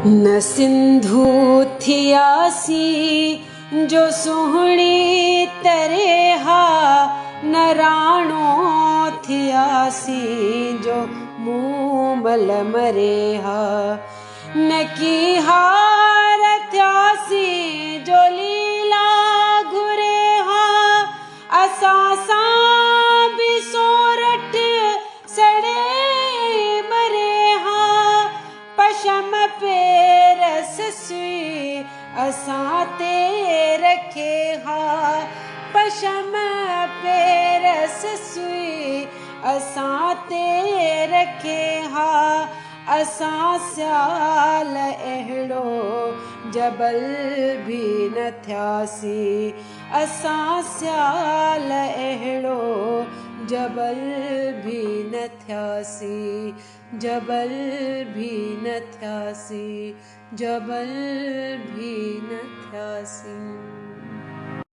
न सिंधु थियासी जो सुहणी तरेहा, न राणो थियासी जो मूमल मरेहा, न की हार थियासी जो लीला घुरेहा, असां सां भी सोरठ सड़े मरेहा, पशम पेरस सुई असां ते रखे हा, पशम पेरस सुई असां ते रखे हा, असां सियाल अहिड़ो जबल भी न थियासी, असां सियाल अहिड़ो जबल भी न थियासी, जबल भी न थियासी, जबल भी न थियासी।